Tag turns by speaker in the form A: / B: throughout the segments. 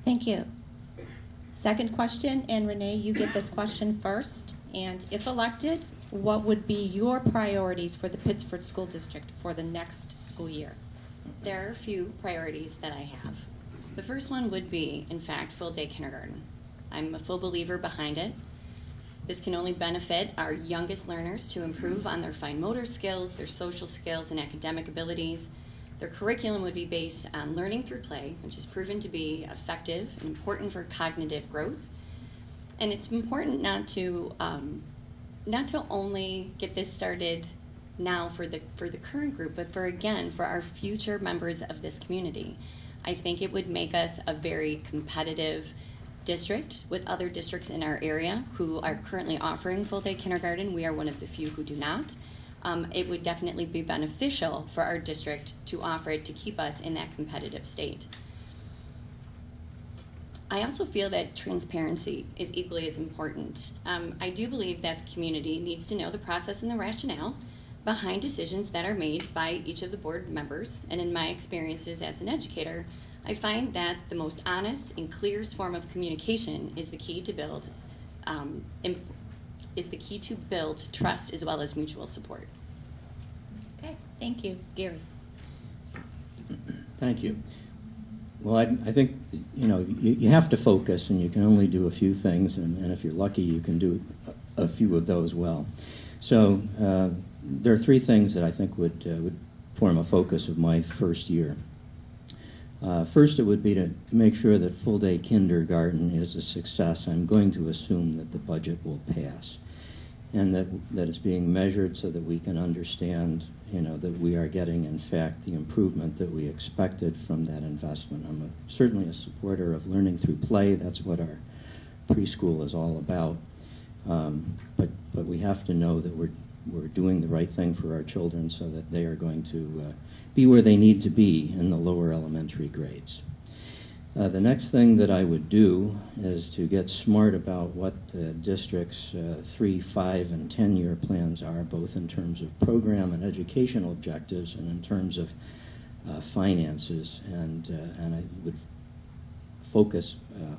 A: Thank you. Second question, and Renee, you get this question first. And if elected, what would be your priorities for the Pittsford School District for the next school year?
B: There are a few priorities that I have. The first one would be, in fact, full-day kindergarten. I'm a full believer behind it. This can only benefit our youngest learners to improve on their fine motor skills, their social skills, and academic abilities. Their curriculum would be based on learning through play, which is proven to be effective and important for cognitive growth. And it's important not to only get this started now for the current group, but for our future members of this community. I think it would make us a very competitive district with other districts in our area who are currently offering full-day kindergarten. We are one of the few who do not. It would definitely be beneficial for our district to offer it to keep us in that competitive state. I also feel that transparency is equally as important. I do believe that the community needs to know the process and the rationale behind decisions that are made by each of the board members. And in my experiences as an educator, I find that the most honest and clearest form of communication is the key to build trust as well as mutual support.
A: Okay, thank you. Gary.
C: Thank you. Well, I think, you have to focus, and you can only do a few things, and if you're lucky, you can do a few of those well. So there are three things that I think would form a focus of my first year. First, it would be to make sure that full-day kindergarten is a success. I'm going to assume that the budget will pass, and that it's being measured so that we can understand, that we are getting, in fact, the improvement that we expected from that investment. I'm certainly a supporter of learning through play. That's what our preschool is all about. But we have to know that we're doing the right thing for our children so that they are going to be where they need to be in the lower elementary grades. The next thing that I would do is to get smart about what the district's 3, 5, and 10-year plans are, both in terms of program and educational objectives and in terms of finances, and I would focus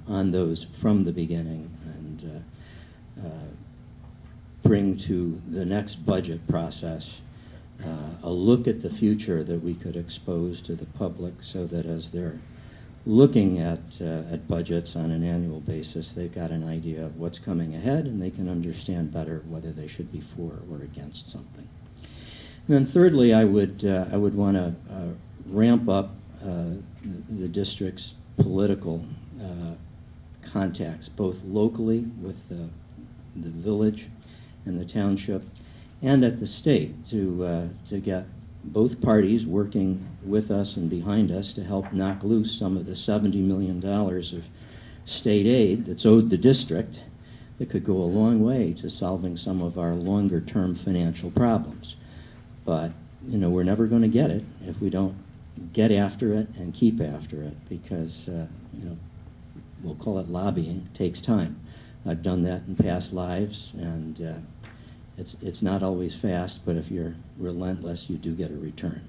C: on those from the beginning and bring to the next budget process a look at the future that we could expose to the public so that as they're looking at budgets on an annual basis, they've got an idea of what's coming ahead and they can understand better whether they should be for or against something. And then thirdly, I would want to ramp up the district's political contacts, both locally with the village and the township, and at the state to get both parties working with us and behind us to help knock loose some of the $70 million of state aid that's owed the district that could go a long way to solving some of our longer-term financial problems. But, we're never going to get it if we don't get after it and keep after it because, we'll call it lobbying, takes time. I've done that in past lives, and it's not always fast, but if you're relentless, you do get a return.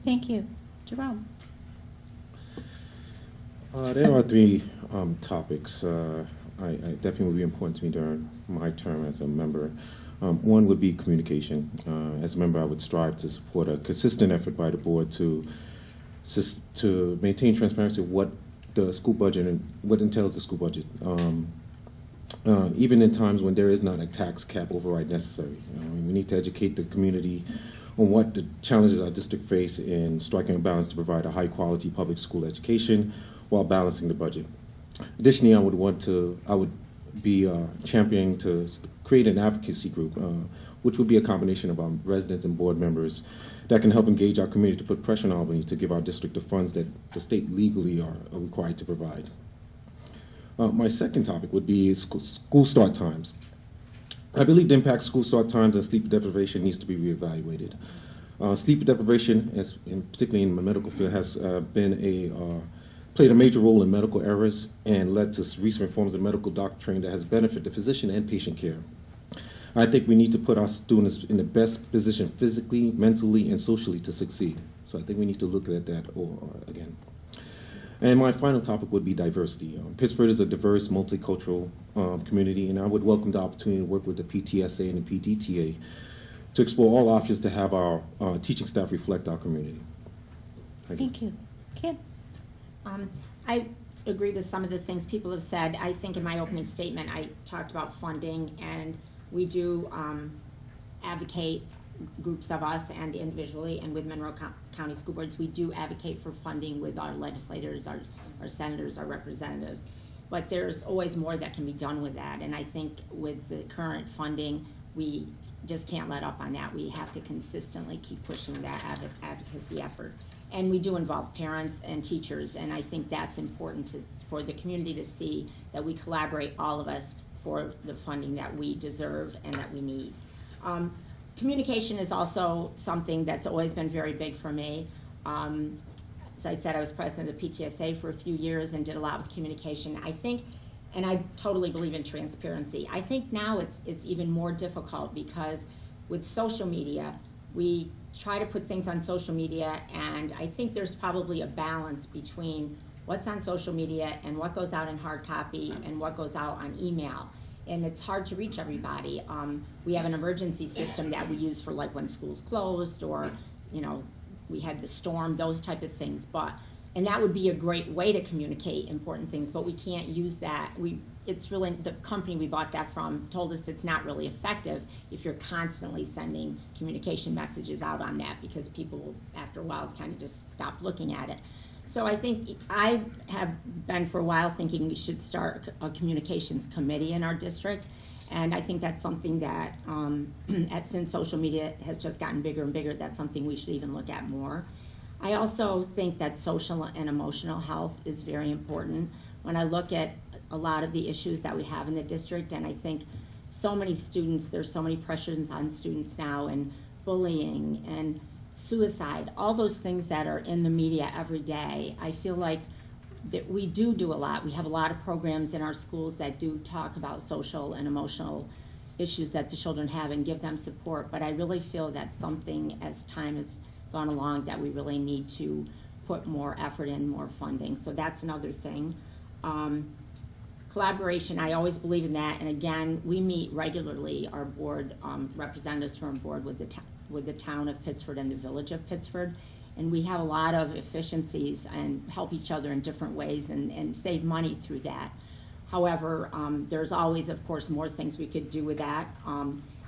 A: Thank you. Jerome.
D: There are three topics I definitely would be important to me during my term as a member. One would be communication. As a member, I would strive to support a consistent effort by the board to maintain transparency of what the school budget and what entails the school budget. Even in times when there is not a tax cap override necessary. We need to educate the community on what the challenges our district face in striking a balance to provide a high-quality public school education while balancing the budget. Additionally, I would be championing to create an advocacy group, which would be a combination of our residents and board members that can help engage our community to put pressure on Albany to give our district the funds that the state legally are required to provide. My second topic would be school start times. I believe the impact of school start times and sleep deprivation needs to be reevaluated. Sleep deprivation, particularly in the medical field, has played a major role in medical errors and led to recent reforms in medical doctrine that has benefited the physician and patient care. I think we need to put our students in the best position physically, mentally, and socially to succeed. So I think we need to look at that again. And my final topic would be diversity. Pittsford is a diverse, multicultural community, and I would welcome the opportunity to work with the PTSA and the PTTA to explore all options to have our teaching staff reflect our community.
A: Thank you. Kim?
E: I agree with some of the things people have said. I think in my opening statement, I talked about funding, and we do advocate, groups of us and individually, and with Monroe County School Boards, we do advocate for funding with our legislators, our senators, our representatives. But there's always more that can be done with that, and I think with the current funding, we just can't let up on that. We have to consistently keep pushing that advocacy effort. And we do involve parents and teachers, and I think that's important for the community to see that we collaborate, all of us, for the funding that we deserve and that we need. Communication is also something that's always been very big for me. As I said, I was president of the PTSA for a few years and did a lot with communication. I think, and I totally believe in transparency, I think now it's even more difficult because with social media, we try to put things on social media, and I think there's probably a balance between what's on social media and what goes out in hard copy and what goes out on email. And it's hard to reach everybody. We have an emergency system that we use for like when schools closed, or, you know, we had the storm, those type of things. And that would be a great way to communicate important things, but we can't use that. It's really, the company we bought that from told us it's not really effective if you're constantly sending communication messages out on that, because people, after a while, kind of just stop looking at it. So I think I have been for a while thinking we should start a communications committee in our district, and I think that's something that, since social media has just gotten bigger and bigger, that's something we should even look at more. I also think that social and emotional health is very important. When I look at a lot of the issues that we have in the district, and I think so many students, there's so many pressures on students now, and bullying and suicide, all those things that are in the media every day, I feel like that we do a lot. We have a lot of programs in our schools that do talk about social and emotional issues that the children have and give them support, but I really feel that's something, as time has gone along, that we really need to put more effort in, more funding. So that's another thing. Collaboration, I always believe in that, and again, we meet regularly, our board, representatives from our board with the town of Pittsford and the village of Pittsford, and we have a lot of efficiencies and help each other in different ways and save money through that. However, there's always, of course, more things we could do with that.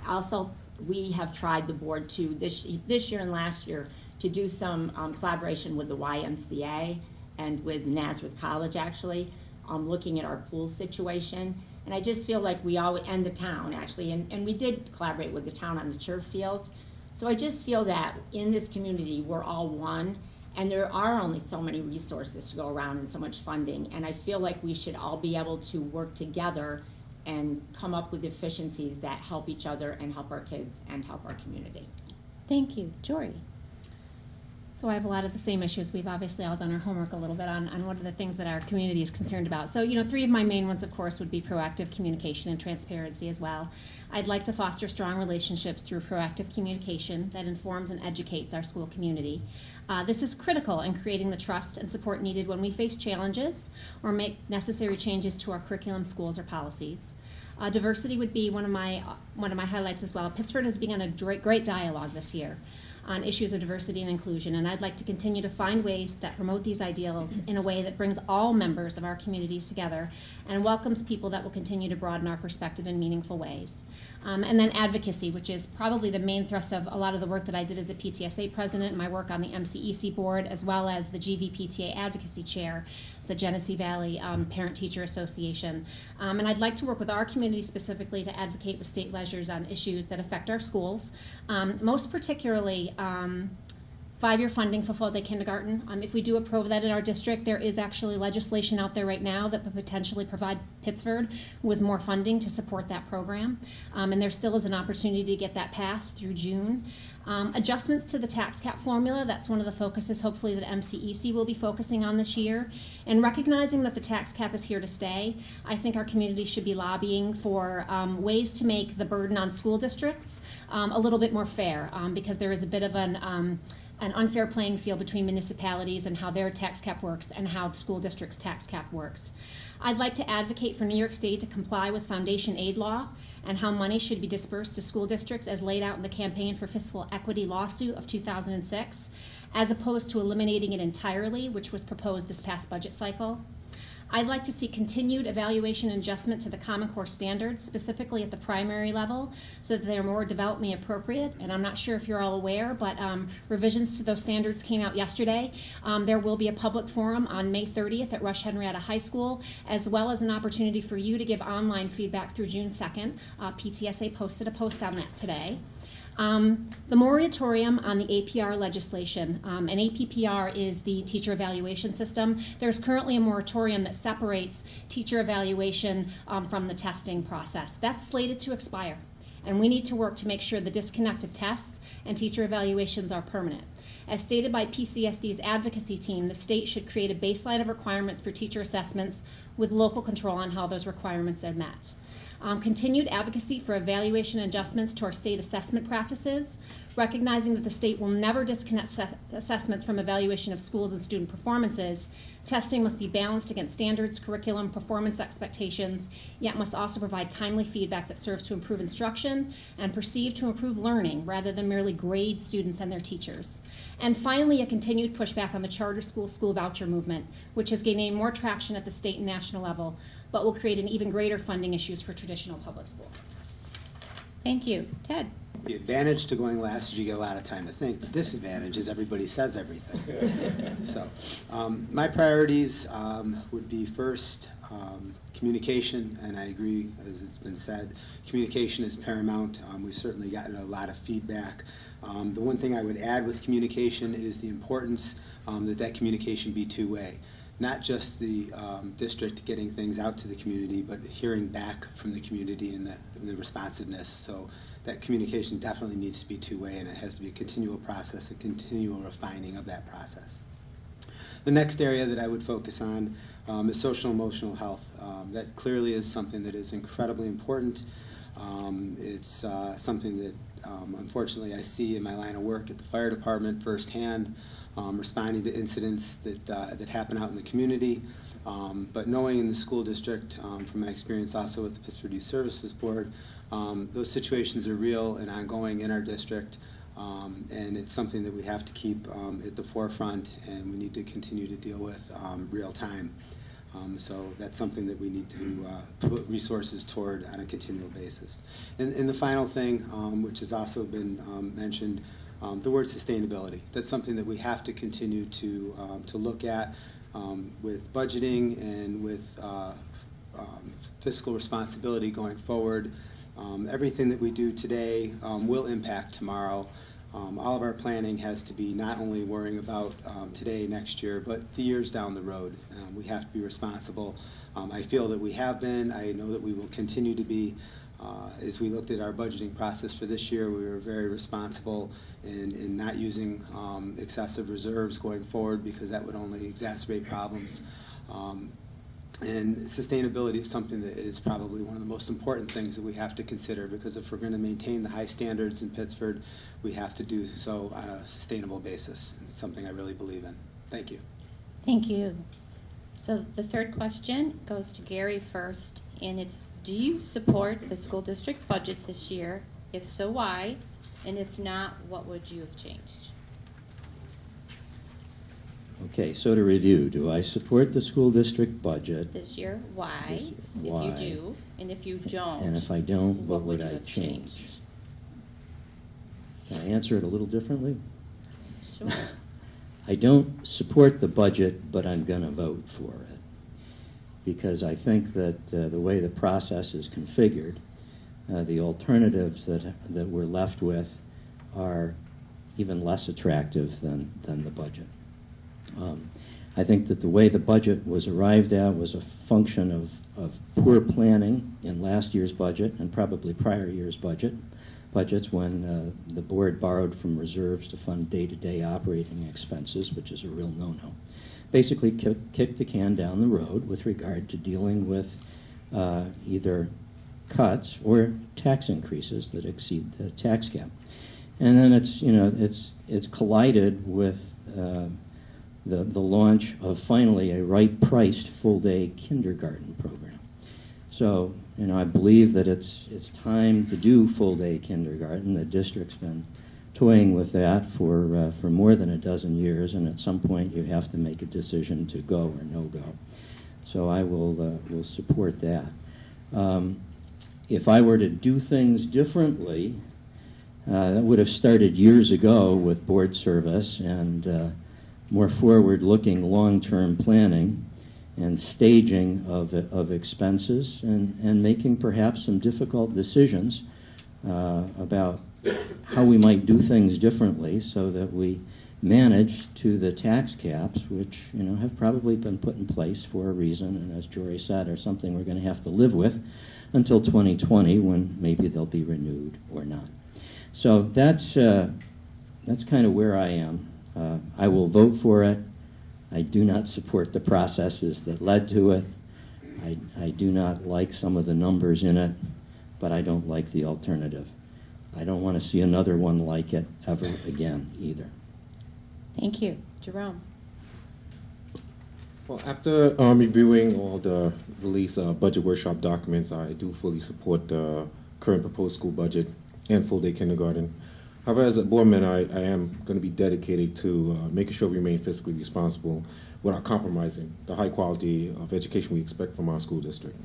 E: Also, we have tried, the board, to this year and last year, to do some collaboration with the YMCA and with Nazareth College, actually, looking at our pool situation. And I just feel like we always, and the town, actually, and we did collaborate with the town on the turf fields. So I just feel that in this community, we're all one, and there are only so many resources to go around and so much funding, and I feel like we should all be able to work together and come up with efficiencies that help each other and help our kids and help our community.
A: Thank you. Jory?
F: So I have a lot of the same issues. We've obviously all done our homework a little bit on what are the things that our community is concerned about. So, three of my main ones, of course, would be proactive communication and transparency as well. I'd like to foster strong relationships through proactive communication that informs and educates our school community. This is critical in creating the trust and support needed when we face challenges or make necessary changes to our curriculum, schools, or policies. Diversity would be one of my highlights as well. Pittsford has begun a great dialogue this year on issues of diversity and inclusion, and I'd like to continue to find ways that promote these ideals in a way that brings all members of our communities together and welcomes people that will continue to broaden our perspective in meaningful ways. And then advocacy, which is probably the main thrust of a lot of the work that I did as a PTSA president, my work on the MCEC board, as well as the GVPTA advocacy chair, the Genesee Valley Parent-Teacher Association. And I'd like to work with our community specifically to advocate with state legislatures on issues that affect our schools, most particularly 5-year funding for full-day kindergarten. If we do approve that in our district, there is actually legislation out there right now that would potentially provide Pittsford with more funding to support that program. And there still is an opportunity to get that passed through June. Adjustments to the tax cap formula, that's one of the focuses hopefully that MCEC will be focusing on this year. And recognizing that the tax cap is here to stay, I think our community should be lobbying for ways to make the burden on school districts a little bit more fair, because there is a bit of an an unfair playing field between municipalities and how their tax cap works and how the school district's tax cap works. I'd like to advocate for New York State to comply with foundation aid law and how money should be dispersed to school districts as laid out in the Campaign for Fiscal Equity lawsuit of 2006, as opposed to eliminating it entirely, which was proposed this past budget cycle. I'd like to see continued evaluation and adjustment to the Common Core standards, specifically at the primary level, so that they're more developmentally appropriate. And I'm not sure if you're all aware, but revisions to those standards came out yesterday. There will be a public forum on May 30th at Rush Henrietta High School, as well as an opportunity for you to give online feedback through June 2nd. PTSA posted a post on that today. The moratorium on the APR legislation, and APPR is the teacher evaluation system. There's currently a moratorium that separates teacher evaluation from the testing process. That's slated to expire, and we need to work to make sure the disconnect of tests and teacher evaluations are permanent. As stated by PCSD's advocacy team, the state should create a baseline of requirements for teacher assessments with local control on how those requirements are met. Continued advocacy for evaluation adjustments to our state assessment practices, recognizing that the state will never disconnect assessments from evaluation of schools and student performances. Testing must be balanced against standards, curriculum, performance expectations, yet must also provide timely feedback that serves to improve instruction and perceived to improve learning rather than merely grade students and their teachers. And finally, a continued pushback on the charter school voucher movement, which has gained more traction at the state and national level, but will create an even greater funding issues for traditional public schools.
A: Thank you. Ted?
G: The advantage to going last is you get a lot of time to think. The disadvantage is everybody says everything. So my priorities would be first communication, and I agree, as it's been said, communication is paramount. We've certainly gotten a lot of feedback. The one thing I would add with communication is the importance that communication be two-way. Not just the district getting things out to the community, but hearing back from the community and the responsiveness. So that communication definitely needs to be two-way, and it has to be a continual process, a continual refining of that process. The next area that I would focus on is social and emotional health. That clearly is something that is incredibly important. It's something that unfortunately I see in my line of work at the fire department firsthand. Responding to incidents that happen out in the community, but knowing in the school district, from my experience also with the Pittsford Youth Services Board, those situations are real and ongoing in our district, and it's something that we have to keep at the forefront, and we need to continue to deal with real time. So that's something that we need to put resources toward on a continual basis. And the final thing, which has also been mentioned, the word sustainability. That's something that we have to continue to look at with budgeting and with fiscal responsibility going forward. Everything that we do today will impact tomorrow. All of our planning has to be not only worrying about today, next year, but the years down the road. We have to be responsible. I feel that we have been. I know that we will continue to be. As we looked at our budgeting process for this year, we were very responsible in not using excessive reserves going forward, because that would only exacerbate problems. And sustainability is something that is probably one of the most important things that we have to consider, because if we're going to maintain the high standards in Pittsford, we have to do so on a sustainable basis. It's something I really believe in. Thank you.
A: Thank you. So the third question goes to Gary first, and it's, do you support the school district budget this year? If so, why? And if not, what would you have changed?
C: Okay, so to review, do I support the school district budget?
A: This year, why?
C: This year,
A: If
C: why?
A: you do, and if you don't,
C: And if I don't, what would
A: you
C: I
A: have
C: change?
A: changed?
C: Can I answer it a little differently?
A: Sure.
C: I don't support the budget, but I'm going to vote for it, because I think that the way the process is configured, the alternatives that we're left with are even less attractive than the budget. I think that the way the budget was arrived at was a function of poor planning in last year's budget and probably prior year's budgets when the board borrowed from reserves to fund day-to-day operating expenses, which is a real no-no. Basically kick the can down the road with regard to dealing with either cuts or tax increases that exceed the tax cap. And then it's collided with the launch of finally a right-priced full-day kindergarten program. So, I believe that it's time to do full-day kindergarten. The district's been toying with that for more than a dozen years, and at some point you have to make a decision to go or no go. So I will support that. If I were to do things differently, that would have started years ago with board service and more forward-looking long-term planning and staging of expenses and making perhaps some difficult decisions about how we might do things differently so that we manage to the tax caps, which have probably been put in place for a reason, and as Jory said, are something we're going to have to live with until 2020, when maybe they'll be renewed or not. So that's kind of where I am. I will vote for it. I do not support the processes that led to it. I do not like some of the numbers in it, but I don't like the alternative. I don't want to see another one like it ever again either.
A: Thank you. Jerome?
D: Well, after reviewing all the release budget workshop documents, I do fully support the current proposed school budget and full-day kindergarten. However, as a board member, I am going to be dedicated to making sure we remain fiscally responsible without compromising the high quality of education we expect from our school district.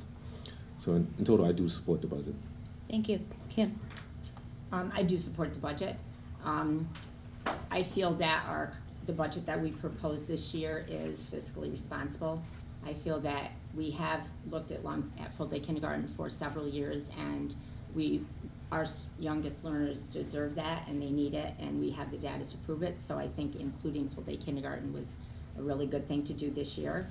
D: So in total, I do support the budget.
A: Thank you. Kim?
E: I do support the budget. I feel that the budget that we proposed this year is fiscally responsible. I feel that we have looked at full-day kindergarten for several years, and our youngest learners deserve that, and they need it, and we have the data to prove it. So I think including full-day kindergarten was a really good thing to do this year.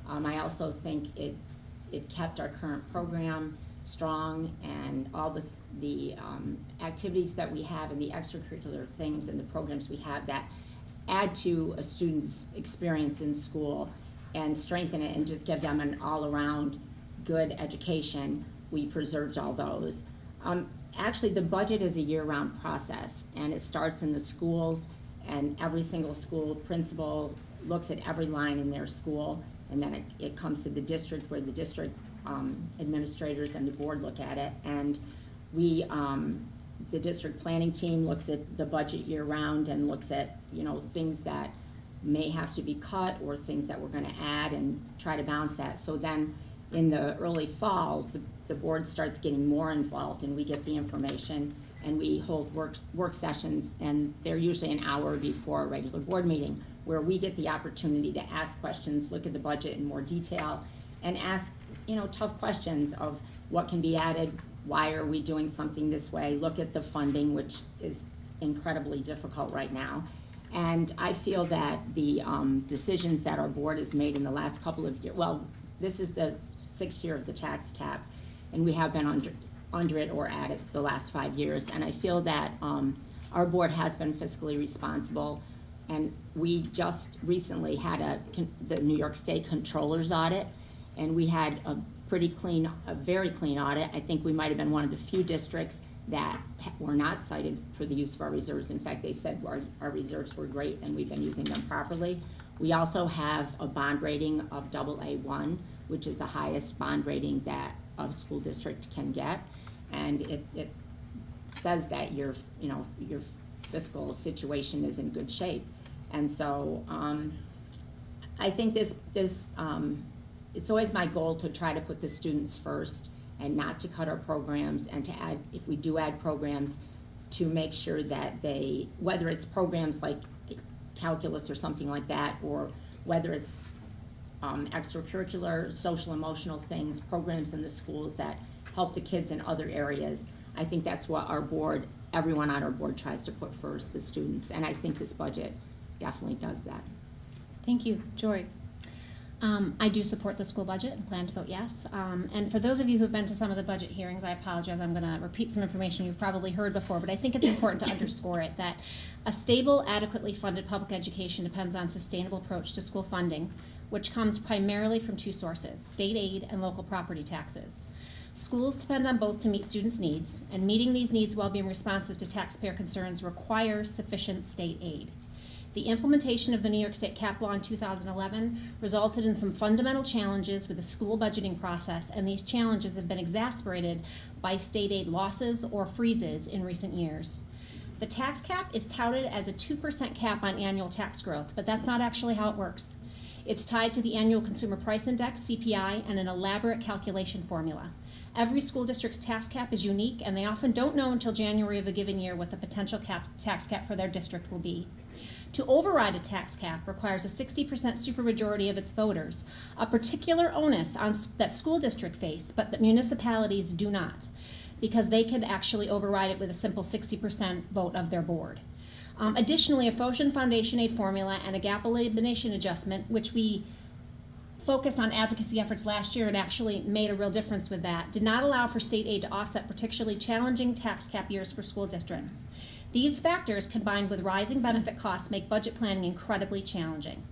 E: I also think it kept our current program strong, and all the activities that we have and the extracurricular things and the programs we have that add to a student's experience in school and strengthen it and just give them an all-around good education. We preserved all those. Actually, the budget is a year-round process, and it starts in the schools, and every single school principal looks at every line in their school, and then it comes to the district, where the district administrators and the board look at it, and we, the district planning team looks at the budget year-round and looks at things that may have to be cut or things that we're going to add and try to balance that. So then in the early fall, the board starts getting more involved, and we get the information, and we hold work sessions, and they're usually an hour before a regular board meeting, where we get the opportunity to ask questions, look at the budget in more detail, and ask tough questions of what can be added, why are we doing something this way, look at the funding, which is incredibly difficult right now. And I feel that the decisions that our board has made in the last couple of years, well, this is the 6th year of the tax cap, and we have been under it or at it the last 5 years, and I feel that our board has been fiscally responsible, and we just recently had the New York State Controller's audit, and we had a very clean audit. I think we might have been one of the few districts that were not cited for the use of our reserves. In fact, they said our reserves were great and we've been using them properly. We also have a bond rating of AA1, which is the highest bond rating that a school district can get, and it says that your fiscal situation is in good shape. And so I think this it's always my goal to try to put the students first and not to cut our programs, and to add, if we do add programs, to make sure that whether it's programs like calculus or something like that, or whether it's extracurricular, social, emotional things, programs in the schools that help the kids in other areas. I think that's what everyone on our board tries to put first, the students, and I think this budget definitely does that.
A: Thank you. Jory?
F: I do support the school budget and plan to vote yes. And for those of you who've been to some of the budget hearings, I apologize, I'm going to repeat some information you've probably heard before, but I think it's important to underscore it, that a stable, adequately funded public education depends on a sustainable approach to school funding, which comes primarily from two sources, state aid and local property taxes. Schools depend on both to meet students' needs, and meeting these needs while being responsive to taxpayer concerns requires sufficient state aid. The implementation of the New York State cap law in 2011 resulted in some fundamental challenges with the school budgeting process, and these challenges have been exacerbated by state aid losses or freezes in recent years. The tax cap is touted as a 2% cap on annual tax growth, but that's not actually how it works. It's tied to the Annual Consumer Price Index, CPI, and an elaborate calculation formula. Every school district's tax cap is unique, and they often don't know until January of a given year what the potential tax cap for their district will be. To override a tax cap requires a 60% supermajority of its voters, a particular onus that school districts face, but that municipalities do not, because they can actually override it with a simple 60% vote of their board. Additionally, a Foshan Foundation aid formula and a gap elimination adjustment, which we focused on advocacy efforts last year and actually made a real difference with that, did not allow for state aid to offset particularly challenging tax cap years for school districts. These factors, combined with rising benefit costs, make budget planning incredibly challenging.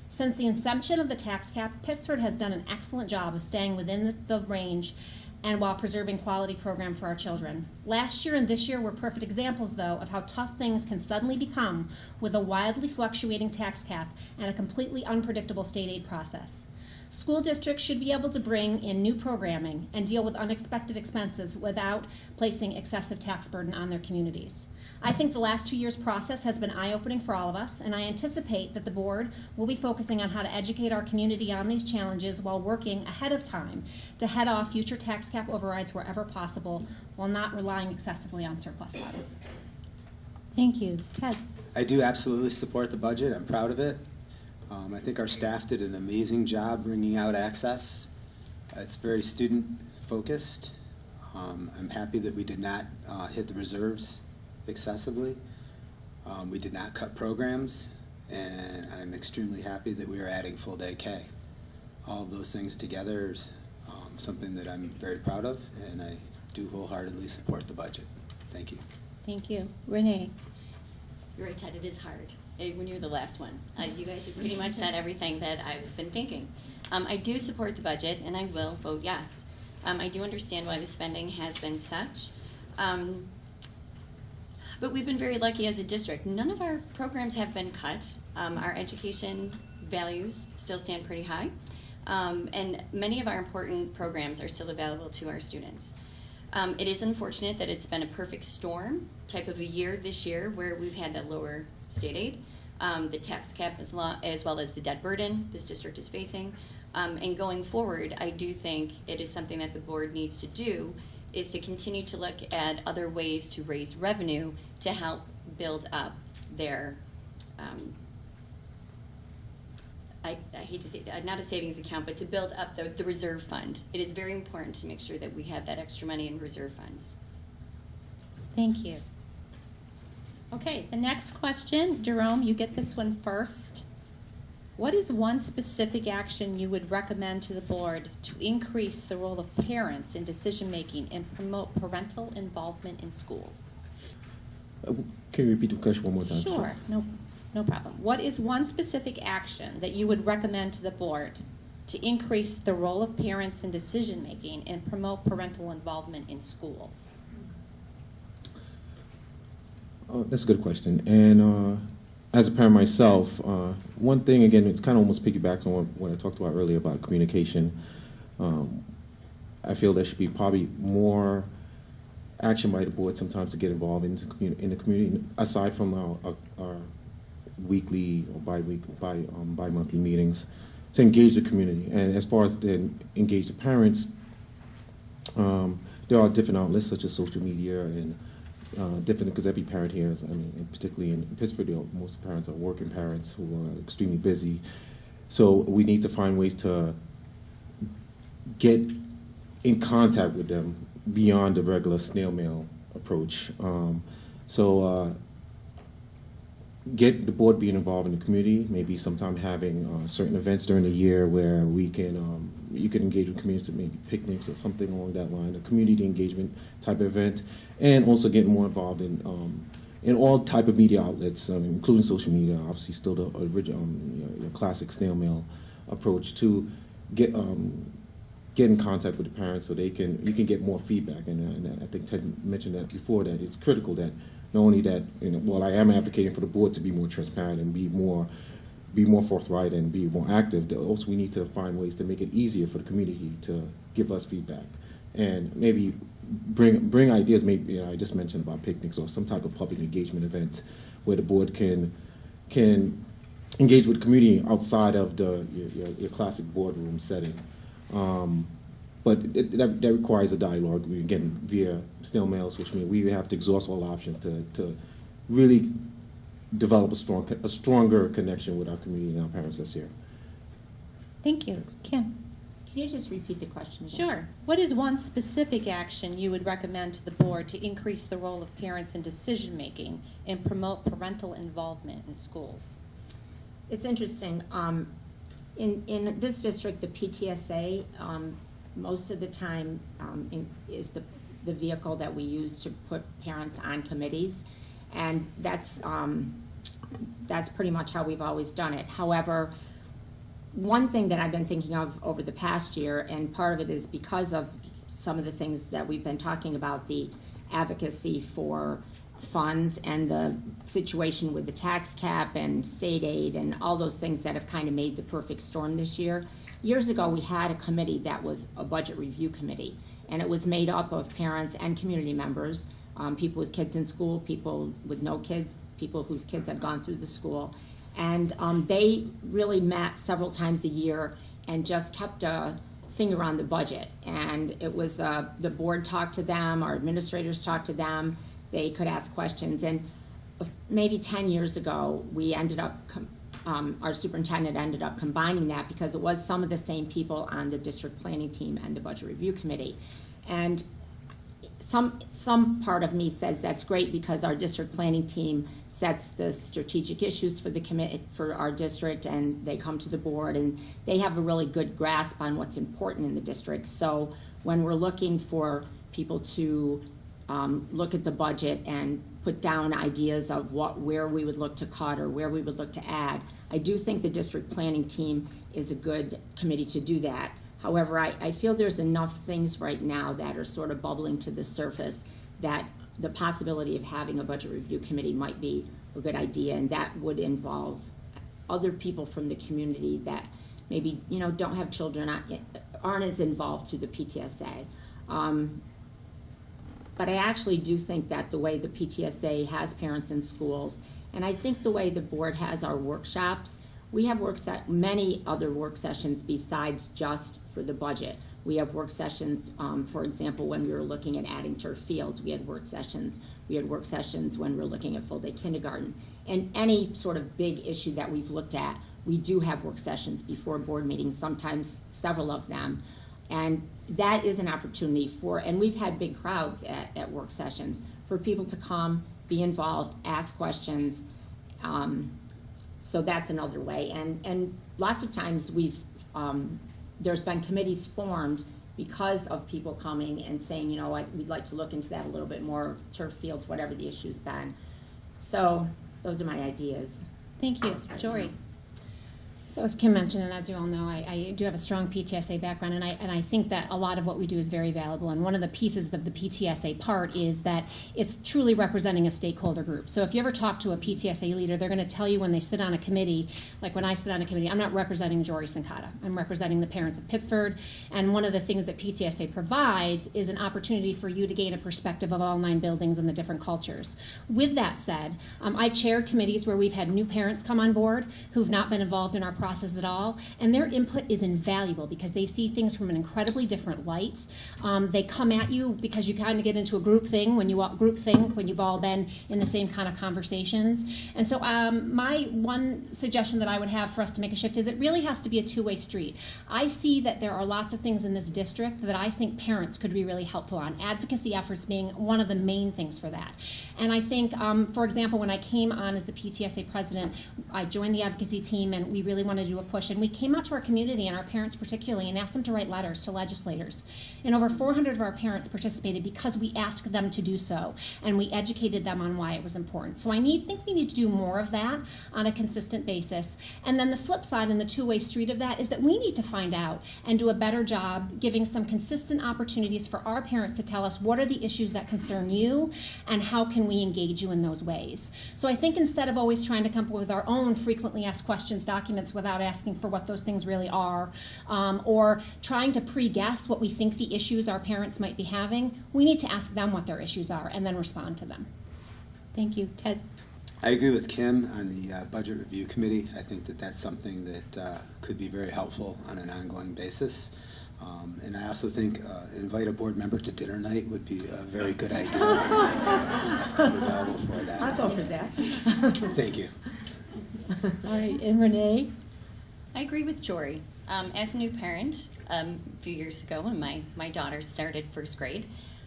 F: Since the inception of the tax cap, Pittsford has done an excellent job of staying within the range and while preserving quality program for our children. Last year and this year were perfect examples, though, of how tough things can suddenly become with a wildly fluctuating tax cap and a completely unpredictable state aid process. School districts should be able to bring in new programming and deal with unexpected expenses without placing excessive tax burden on their communities. I think the last 2 years' process has been eye-opening for all of us, and I anticipate that the board will be focusing on how to educate our community on these challenges while working ahead of time to head off future tax cap overrides wherever possible while not relying excessively on surplus funds.
A: Thank you. Ted?
G: I do absolutely support the budget. I'm proud of it. I think our staff did an amazing job bringing out access. It's very student-focused. I'm happy that we did not hit the reserves excessively. We did not cut programs, and I'm extremely happy that we are adding full-day K. All of those things together is something that I'm very proud of, and I do wholeheartedly support the budget. Thank you.
A: Thank you. Renee?
B: You're right, Ted, it is hard. When you're the last one. You guys have pretty much said everything that I've been thinking. I do support the budget, and I will vote yes. I do understand why the spending has been such. But we've been very lucky as a district. None of our programs have been cut. Our education values still stand pretty high. And many of our important programs are still available to our students. It is unfortunate that it's been a perfect storm type of a year this year where we've had that lower state aid, the tax cap as well as the debt burden this district is facing. And going forward, I do think it is something that the board needs to do is to continue to look at other ways to raise revenue to help build up their, I hate to say, not a savings account, but to build up the reserve fund. It is very important to make sure that we have that extra money in reserve funds.
A: Thank you. Okay, the next question, Jerome, you get this one first. What is one specific action you would recommend to the board to increase the role of parents in decision-making and promote parental involvement in schools?
D: Can you repeat the question one more time?
A: Sure, no problem. What is one specific action that you would recommend to the board to increase the role of parents in decision-making and promote parental involvement in schools?
D: That's a good question. And as a parent myself, one thing, again, it's kind of almost piggybacks on what I talked about earlier about communication. I feel there should be probably more action by the board sometimes to get involved in the community, aside from our weekly or bi-monthly meetings, to engage the community. And as far as to engage the parents, there are different outlets such as social media and different, because every parent here is, particularly in Pittsburgh, most parents are working parents who are extremely busy. So we need to find ways to get in contact with them beyond the regular snail mail approach. Get the board being involved in the community, maybe sometime having certain events during the year where we can, you can engage with communities, maybe picnics or something along that line, a community engagement type of event, and also getting more involved in all type of media outlets, including social media, obviously still the original, your classic snail mail approach to get get in contact with the parents so you can get more feedback. And I think Ted mentioned that before, that it's critical that not only that, while I am advocating for the board to be more transparent and be more forthright and be more active, also we need to find ways to make it easier for the community to give us feedback and maybe bring ideas. Maybe I just mentioned about picnics or some type of public engagement event where the board can engage with the community outside of your classic boardroom setting. But that requires a dialogue, again, via snail mails, which means we have to exhaust all options to really develop a stronger connection with our community and our parents that's here.
A: Thank you. Kim?
E: Can you just repeat the question again?
A: Sure. What is one specific action you would recommend to the board to increase the role of parents in decision-making and promote parental involvement in schools?
E: It's interesting. In this district, the PTSA, most of the time is the vehicle that we use to put parents on committees, and that's pretty much how we've always done it. However, one thing that I've been thinking of over the past year, and part of it is because of some of the things that we've been talking about, the advocacy for funds and the situation with the tax cap and state aid and all those things that have kind of made the perfect storm this year. Years ago, we had a committee that was a budget review committee, and it was made up of parents and community members, people with kids in school, people with no kids, people whose kids had gone through the school. And they really met several times a year and just kept a finger on the budget. And it was the board talked to them, our administrators talked to them, they could ask questions. And maybe 10 years ago, we ended up, our superintendent ended up combining that because it was some of the same people on the district planning team and the budget review committee. And some part of me says that's great because our district planning team sets the strategic issues for our district, and they come to the board and they have a really good grasp on what's important in the district. So when we're looking for people to look at the budget and put down ideas of where we would look to cut or where we would look to add, I do think the district planning team is a good committee to do that. However, I feel there's enough things right now that are sort of bubbling to the surface that the possibility of having a budget review committee might be a good idea, and that would involve other people from the community that maybe don't have children, aren't as involved through the PTSA. But I actually do think that the way the PTSA has parents in schools, and I think the way the board has our workshops, we have many other work sessions besides just for the budget. We have work sessions, for example, when we were looking at adding turf fields, we had work sessions. We had work sessions when we were looking at full-day kindergarten. And any sort of big issue that we've looked at, we do have work sessions before board meetings, sometimes several of them. And that is an opportunity and we've had big crowds at work sessions, for people to come, be involved, ask questions. So that's another way. And lots of times there's been committees formed because of people coming and saying, we'd like to look into that a little bit more, turf fields, whatever the issue's been. So those are my ideas.
A: Thank you. Jory?
F: So as Kim mentioned, and as you all know, I do have a strong PTSA background, and I think that a lot of what we do is very valuable. And one of the pieces of the PTSA part is that it's truly representing a stakeholder group. So if you ever talk to a PTSA leader, they're going to tell you when they sit on a committee, like when I sit on a committee, I'm not representing Jory Sincata. I'm representing the parents of Pittsford. And one of the things that PTSA provides is an opportunity for you to gain a perspective of all 9 buildings and the different cultures. With that said, I've chaired committees where we've had new parents come on board who've not been involved in our process at all, and their input is invaluable because they see things from an incredibly different light. They come at you because you kind of get into a group thing when you've all been in the same kind of conversations. And so my one suggestion that I would have for us to make a shift is it really has to be a two-way street. I see that there are lots of things in this district that I think parents could be really helpful on, advocacy efforts being one of the main things for that. And I think, for example, when I came on as the PTSA president, I joined the advocacy team, and we really wanted want to do a push. And we came out to our community and our parents particularly and asked them to write letters to legislators. And over 400 of our parents participated because we asked them to do so. And we educated them on why it was important. So I think we need to do more of that on a consistent basis. And then the flip side and the two-way street of that is that we need to find out and do a better job giving some consistent opportunities for our parents to tell us what are the issues that concern you and how can we engage you in those ways. So I think instead of always trying to come up with our own frequently asked questions documents without asking for what those things really are, or trying to pre-guess what we think the issues our parents might be having, we need to ask them what their issues are and then respond to them.
A: Thank you. Ted?
G: I agree with Kim on the Budget Review Committee. I think that that's something that could be very helpful on an ongoing basis. And I also think invite a board member to dinner night would be a very good idea. I'm available for that.
E: I'll go for that.
G: Thank you.
A: All right, and Renee?
B: I agree with Jory. As a new parent, a few years ago when my daughter started first grade,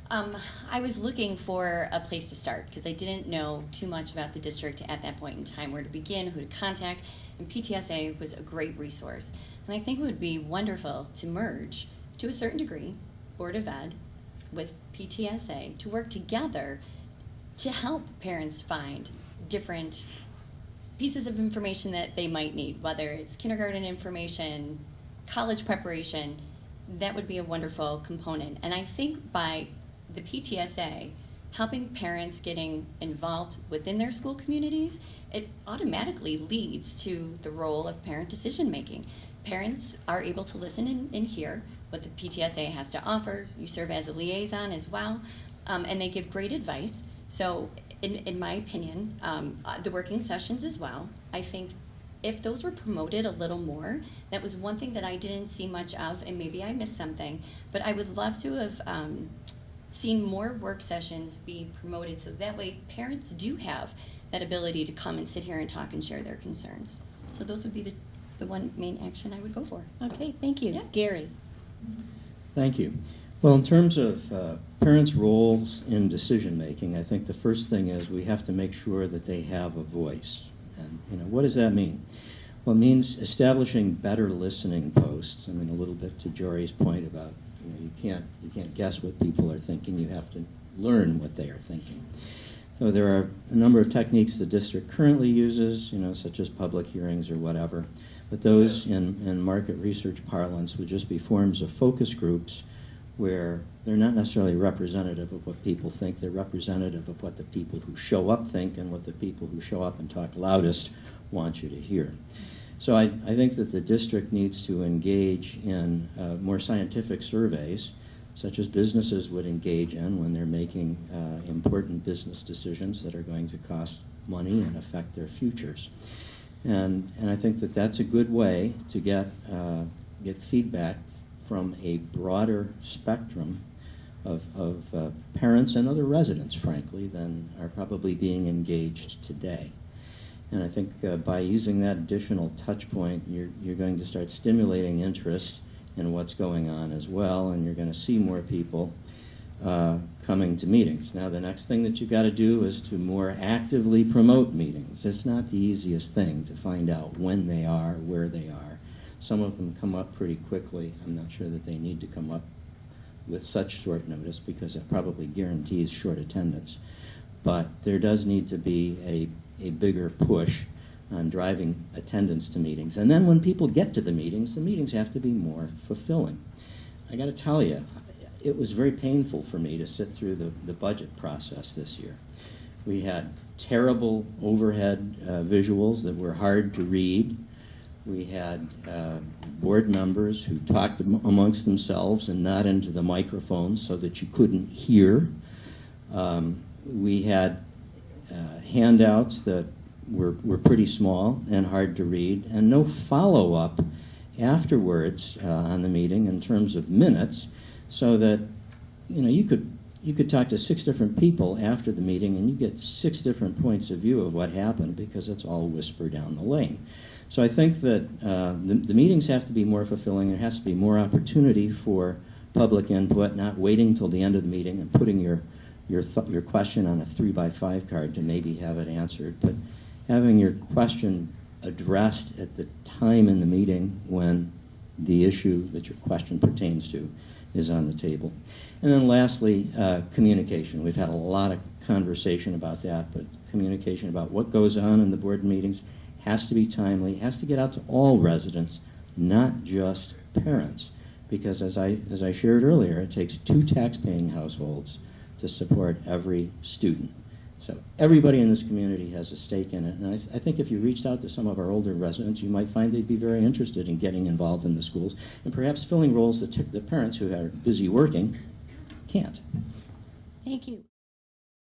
B: I was looking for a place to start because I didn't know too much about the district at that point in time, where to begin, who to contact, and PTSA was a great resource. And I think it would be wonderful to merge, to a certain degree, Board of Ed with PTSA to work together to help parents find different pieces of information that they might need, whether it's kindergarten information, college preparation. That would be a wonderful component. And I think by the PTSA helping parents getting involved within their school communities, it automatically leads to the role of parent decision making. Parents are able to listen and hear what the PTSA has to offer. You serve as a liaison as well, and they give great advice. So in my opinion, the working sessions as well, I think if those were promoted a little more, that was one thing that I didn't see much of, and maybe I missed something, but I would love to have seen more work sessions be promoted so that way parents do have that ability to come and sit here and talk and share their concerns. So those would be the one main action I would go for.
A: Okay, thank you.
B: Yeah.
A: Gary?
C: Thank you. Well, in terms of parents' roles in decision-making, I think the first thing is we have to make sure that they have a voice. And, what does that mean? Well, it means establishing better listening posts. I mean, a little bit to Jory's point about, you can't guess what people are thinking. You have to learn what they are thinking. So there are a number of techniques the district currently uses, such as public hearings or whatever. But those in market research parlance would just be forms of focus groups where they're not necessarily representative of what people think. They're representative of what the people who show up think and what the people who show up and talk loudest want you to hear. So I think that the district needs to engage in more scientific surveys, such as businesses would engage in when they're making important business decisions that are going to cost money and affect their futures. And I think that that's a good way to get feedback from a broader spectrum of parents and other residents, frankly, than are probably being engaged today. And I think by using that additional touch point, you're going to start stimulating interest in what's going on as well, and you're going to see more people coming to meetings. Now, the next thing that you've got to do is to more actively promote meetings. It's not the easiest thing to find out when they are, where they are. Some of them come up pretty quickly. I'm not sure that they need to come up with such short notice because it probably guarantees short attendance. But there does need to be a bigger push on driving attendance to meetings. And then when people get to the meetings have to be more fulfilling. I got to tell you, it was very painful for me to sit through the budget process this year. We had terrible overhead visuals that were hard to read. We had board members who talked amongst themselves and not into the microphone so that you couldn't hear. We had handouts that were pretty small and hard to read, and no follow-up afterwards on the meeting in terms of minutes, so that you could talk to 6 different people after the meeting and you get 6 different points of view of what happened because it's all whisper down the lane. So I think that the meetings have to be more fulfilling. There has to be more opportunity for public input, not waiting till the end of the meeting and putting your question on a 3x5 card to maybe have it answered, but having your question addressed at the time in the meeting when the issue that your question pertains to is on the table. And then lastly, communication. We've had a lot of conversation about that, but communication about what goes on in the board meetings has to be timely, has to get out to all residents, not just parents. Because as I shared earlier, it takes 2 tax-paying households to support every student. So everybody in this community has a stake in it. And I think if you reached out to some of our older residents, you might find they'd be very interested in getting involved in the schools and perhaps filling roles that the parents who are busy working can't.
A: Thank you.